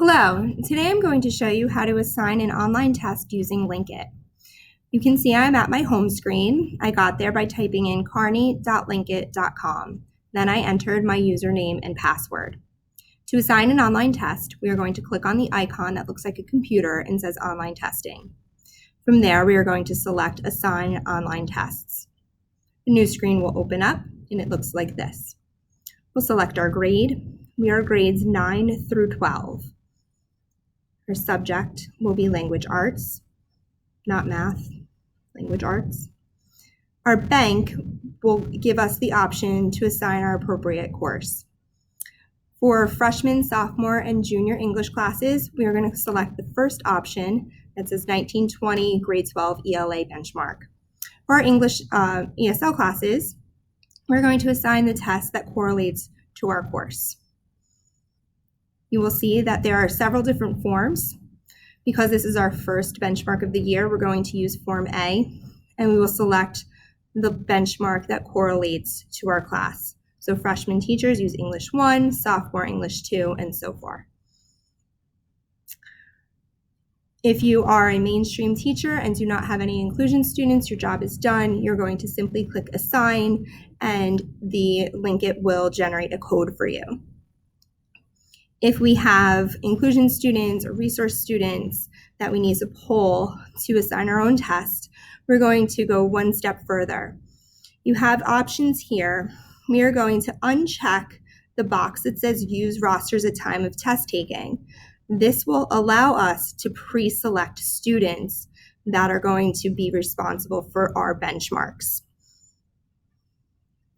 Hello, today I'm going to show you how to assign an online test using Linkit. You can see I'm at my home screen. I got there by typing in carney.linkit.com. Then I entered my username and password. To assign an online test, we are going to click on the icon that looks like a computer and says online testing. From there, we are going to select assign online tests. A new screen will open up and it looks like this. We'll select our grade. We are grades 9 through 12. Our subject will be language arts, not math, language arts. Our bank will give us the option to assign our appropriate course. For freshman, sophomore, and junior English classes, we are going to select the first option that says 1920 grade 12 ELA benchmark. For our English ESL classes, we're going to assign the test that correlates to our course. You will see that there are several different forms. Because this is our first benchmark of the year, we're going to use Form A, and we will select the benchmark that correlates to our class. So freshman teachers use English 1, sophomore English 2, and so forth. If you are a mainstream teacher and do not have any inclusion students, your job is done. You're going to simply click Assign, and the Linkit will generate a code for you. If we have inclusion students or resource students that we need to pull to assign our own test, we're going to go one step further. You have options here. We are going to uncheck the box that says use rosters at time of test taking. This will allow us to pre-select students that are going to be responsible for our benchmarks.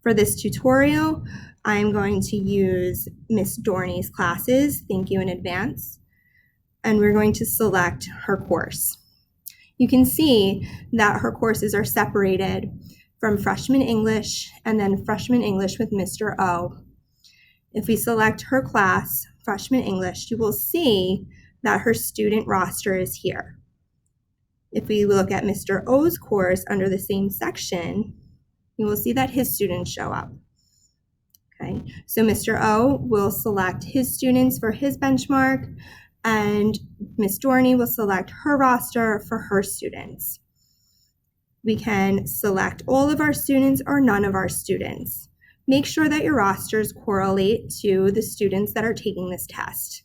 For this tutorial, I'm going to use Miss Dorney's classes. Thank you in advance. And we're going to select her course. You can see that her courses are separated from freshman English and then freshman English with Mr. O. If we select her class, freshman English, you will see that her student roster is here. If we look at Mr. O's course under the same section, you will see that his students show up. Okay, so Mr. O will select his students for his benchmark, and Ms. Dorney will select her roster for her students. We can select all of our students or none of our students. Make sure that your rosters correlate to the students that are taking this test.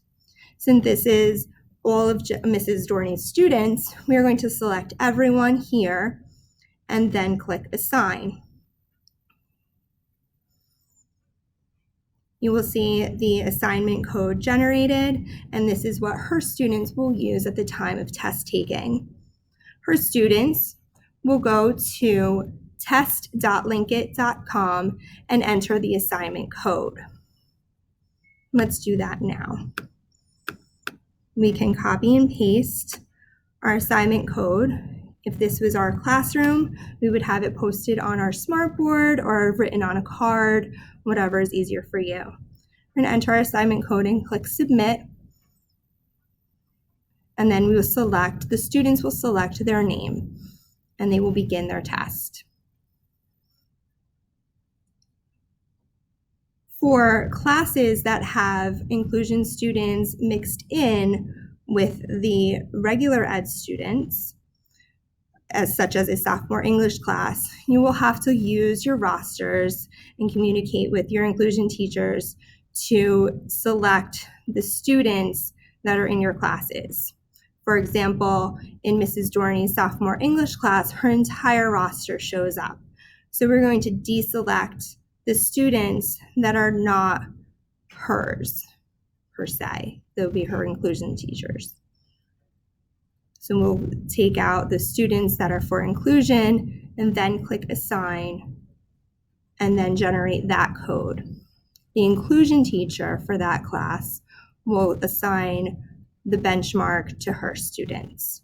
Since this is all of Mrs. Dorney's students, we are going to select everyone here and then click Assign. You will see the assignment code generated, and this is what her students will use at the time of test taking. Her students will go to test.linkit.com and enter the assignment code. Let's do that now. We can copy and paste our assignment code. If this was our classroom, we would have it posted on our smartboard or written on a card, whatever is easier for you. We're going to enter our assignment code and click Submit. And then we will select, the students will select their name, and they will begin their test. For classes that have inclusion students mixed in with the regular ed students, such as a sophomore English class, you will have to use your rosters and communicate with your inclusion teachers to select the students that are in your classes. For example, in Mrs. Dorney's sophomore English class, her entire roster shows up. So we're going to deselect the students that are not hers, per se. They'll be her inclusion teachers. So we'll take out the students that are for inclusion and then click Assign and then generate that code. The inclusion teacher for that class will assign the benchmark to her students.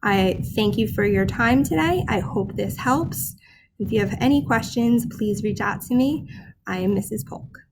I thank you for your time today. I hope this helps. If you have any questions, please reach out to me. I am Mrs. Polk.